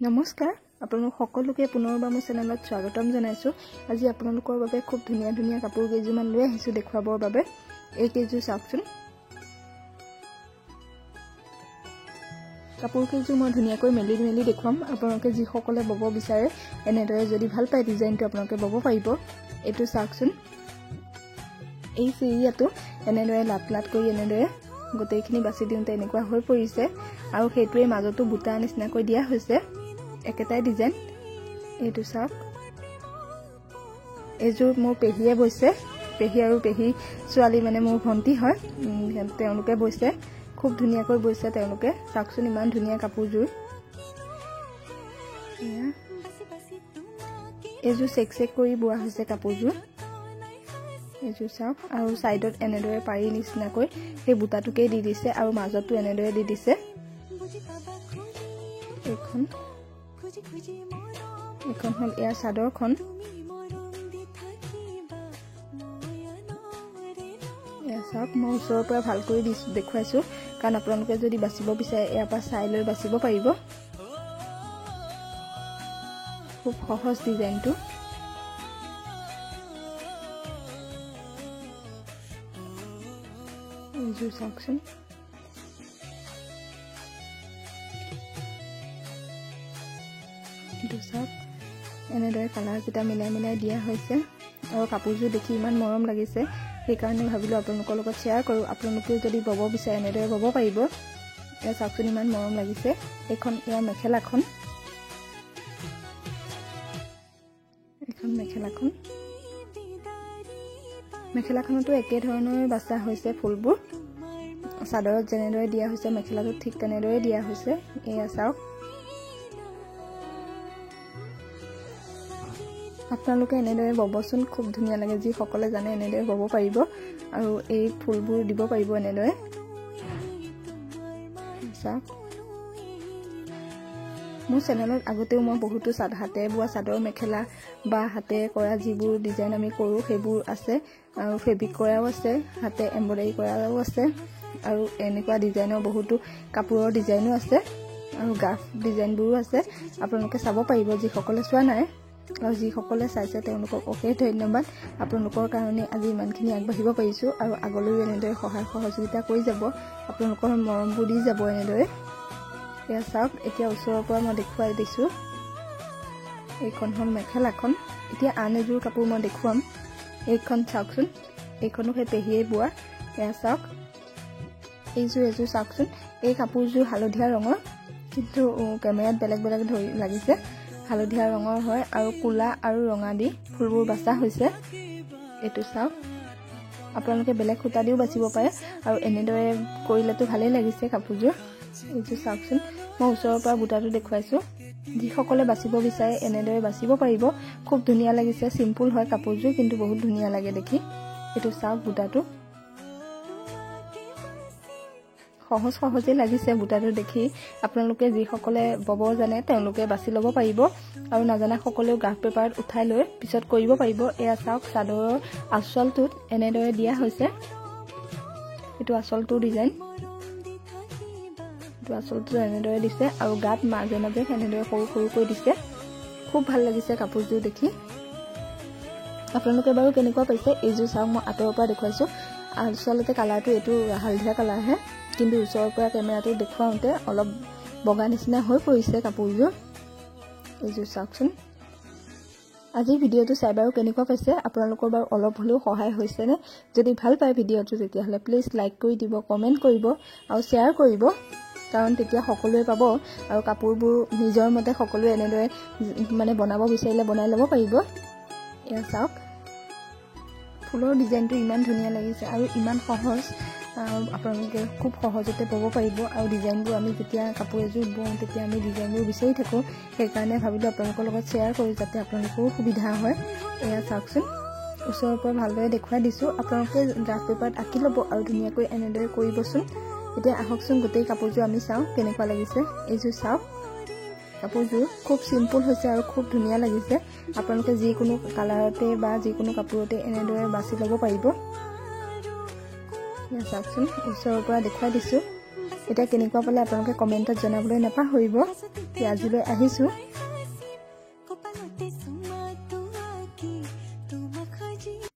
নমস্কাৰ আপোনালোক সকলোকে পুনৰবাৰ মোৰ চেনেলত স্বাগতম জনাইছো। আজি আপোনালোকৰ বাবে খুব ধুনীয়া ধুনীয়া কাপোৰ কেইযোৰমান লৈ আহিছো দেখুৱাবৰ বাবে। এই কেইযোৰ চাওকচোন। কাপোৰ কেইযোৰ মই ধুনীয়াকৈ মেলি দেখুৱাম। আপোনালোকে যি সকলে বব বিচাৰে এনেদৰে যদি ভাল পায় ডিজাইনটো আপোনালোকে বব পাৰিব। এইটো চাওকচোন। এই চিৰিয়াটো এনেদৰে লাট কৰি এনেদৰে গোটেইখিনি বাছি দিওঁতে এনেকুৱা হৈ পৰিছে আৰু সেইটোৱে মাজতো বুটা নিচিনাকৈ দিয়া হৈছে। একেটাই ডিজাইন। এইটো চাওক। এইযোৰ মোৰ পেহীয়ে বৈছে। পেহী আৰু পেহী ছোৱালী মানে মোৰ ভণ্টি হয়। তেওঁলোকে বৈছে। খুব ধুনীয়াকৈ বৈছে তেওঁলোকে। চাওকচোন ইমান ধুনীয়া কাপোৰযোৰ। এইযোৰ চেক কৰি বোৱা হৈছে কাপোৰযোৰ। এইযোৰ চাওক আৰু সাইডত এনেদৰে পাৰি নিচিনাকৈ সেই বুটাটোকে দি দিছে আৰু মাজতো এনেদৰে দি দিছে। এখন হল ইয়াৰ চাদৰখন। চাওক মই ওচৰৰ পৰা ভাল কৰি দেখুৱাইছো কাৰণ আপোনালোকে যদি বাচিব বিচাৰে ইয়াৰ পৰা চাই লৈ বাচিব পাৰিব। খুব সহজ ডিজাইনটো। এইযোৰ চাওকচোন। চাওক এনেদৰে কালাৰকেইটা মিলাই দিয়া হৈছে আৰু কাপোৰযোৰ দেখি ইমান মৰম লাগিছে সেইকাৰণে ভাবিলোঁ আপোনালোকৰ লগত শ্বেয়াৰ কৰোঁ। আপোনালোকেও যদি বব বিচাৰে এনেদৰে বব পাৰিব। এয়া চাওকচোন ইমান মৰম লাগিছে। এইখন ইয়াৰ মেখেলাখন। মেখেলাখনতো একে ধৰণৰ বাছা হৈছে ফুলবোৰ। চাদৰত যেনেদৰে দিয়া হৈছে মেখেলাটো ঠিক তেনেদৰে দিয়া হৈছে। এয়া চাওক। আপোনালোকে এনেদৰে ববচোন। খুব ধুনীয়া লাগে। যি সকলে জানে এনেদৰে বব পাৰিব আৰু এই ফুলবোৰ দিব পাৰিব এনেদৰে। মোৰ চেনেলত আগতেও মই বহুতো হাতে বোৱা চাদৰ মেখেলা বা হাতে কৰা যিবোৰ ডিজাইন আমি কৰোঁ সেইবোৰ আছে আৰু ফেব্ৰিক কৰাও আছে, হাতে এম্ব্ৰইডাৰী কৰাও আছে আৰু এনেকুৱা ডিজাইনৰ বহুতো কাপোৰৰ ডিজাইনো আছে আৰু গ্ৰাফ ডিজাইনবোৰো আছে। আপোনালোকে চাব পাৰিব যিসকলে চোৱা নাই আৰু যিসকলে চাইছে তেওঁলোকক অশেষ ধন্যবাদ। আপোনালোকৰ কাৰণে আজি ইমানখিনি আগবাঢ়িব পাৰিছোঁ আৰু আগলৈও এনেদৰে সহায় সহযোগিতা কৰি যাব। আপোনালোকৰ মৰমবোৰ দি যাব এনেদৰে। এয়া চাওক। এতিয়া ওচৰৰ পৰা মই দেখুৱাই দিছোঁ। এইখন হ'ল মেখেলাখন। এতিয়া আন এযোৰ কাপোৰ মই দেখুৱাম। এইখন চাওকচোন। এইখনো সেই পেহীয়ে বোৱা। এয়া চাওক। এযোৰ চাওকচোন। এই কাপোৰযোৰ হালধীয়া ৰঙৰ কিন্তু কেমেৰাত বেলেগ লাগিছে। হালধীয়া ৰঙৰ হয় আৰু কোলা আৰু ৰঙা দি ফুলবোৰ বাছা হৈছে। এইটো চাওক। আপোনালোকে বেলেগ সূতা দিও বাচিব পাৰে আৰু এনেদৰে কৰিলেতো ভালেই লাগিছে কাপোৰযোৰ। এইযোৰ চাওকচোন। মই ওচৰৰ পৰা বুটাটো দেখুৱাইছোঁ। যিসকলে বাচিব বিচাৰে এনেদৰে বাচিব পাৰিব। খুব ধুনীয়া লাগিছে। চিম্পুল হয় কাপোৰযোৰ কিন্তু বহুত ধুনীয়া লাগে দেখি। এইটো চাওক বুটাটো। সহজে লাগিছে বুটাটো দেখি। আপোনালোকে যিসকলে বব জানে তেওঁলোকে বাছি ল'ব পাৰিব আৰু নাজানা সকলেও গ্ৰাফ পেপাৰত উঠাই লৈ পিছত কৰিব পাৰিব। এয়া চাওক। চাদৰৰ আঁচলটোত এনেদৰে দিয়া হৈছে। এইটো আঁচলটোৰ ডিজাইন। আঁচলটো এনেদৰে দিছে আৰু গাত মাজে এনেদৰে সৰুকৈ দিছে। খুব ভাল লাগিছে কাপোৰযোৰ দেখি। আপোনালোকে বাৰু কেনেকুৱা পাইছে? এইযোৰ চাওক। মই আঁতৰৰ পৰা দেখুৱাইছোঁ। আচলতে কালাৰটো এইটো হালধীয়া কালাৰহে কিন্তু ওচৰৰ পৰা কেমেৰাটো দেখুৱাওঁতে অলপ বগা নিচিনা হৈ পৰিছে কাপোৰযোৰ। এইযোৰ চাওকচোন। আজিৰ ভিডিঅ'টো চাই বাৰু কেনেকুৱা পাইছে? আপোনালোকৰ বাৰু অলপ হ'লেও সহায় হৈছেনে? যদি ভাল পায় ভিডিঅ'টো তেতিয়াহ'লে প্লিজ লাইক কৰি দিব, কমেণ্ট কৰিব আৰু শ্বেয়াৰ কৰিব কাৰণ তেতিয়া সকলোৱে পাব আৰু কাপোৰবোৰ নিজৰ মতে সকলোৱে এনেদৰে মানে বনাব বিচাৰিলে বনাই ল'ব পাৰিব। এয়া চাওক। ফুলৰ ডিজাইনটো ইমান ধুনীয়া লাগিছে আৰু ইমান সহজ। আপোনালোকে খুব সহজতে বব পাৰিব আৰু ডিজাইনবোৰ আমি যেতিয়া কাপোৰ এযোৰ বওঁ তেতিয়া আমি ডিজাইনবোৰ বিচাৰি থাকোঁ। সেইকাৰণে ভাবিলোঁ আপোনালোকৰ লগত শ্বেয়াৰ কৰোঁ যাতে আপোনালোকৰো সুবিধা হয়। এয়া চাওকচোন। ওচৰৰ পৰা ভালদৰে দেখুৱাই দিছোঁ। আপোনালোকে গ্ৰাফ পেপাৰত আঁকি ল'ব আৰু ধুনীয়াকৈ এনেদৰে কৰিবচোন। এতিয়া আহকচোন গোটেই কাপোৰযোৰ আমি চাওঁ কেনেকুৱা লাগিছে। এইযোৰ চাওক। কাপোৰযোৰ খুব চিম্পুল হৈছে আৰু খুব ধুনীয়া লাগিছে। আপোনালোকে যিকোনো কালাৰতে বা যিকোনো কাপোৰতে এনেদৰে বাছি ল'ব পাৰিব। চাওকচোন। ওচৰৰ পৰা দেখুৱাই দিছোঁ। এতিয়া কেনেকুৱা পালে আপোনালোকে কমেণ্টত জনাবলৈ নাপাহৰিব। আজিলৈ আহিছোঁ।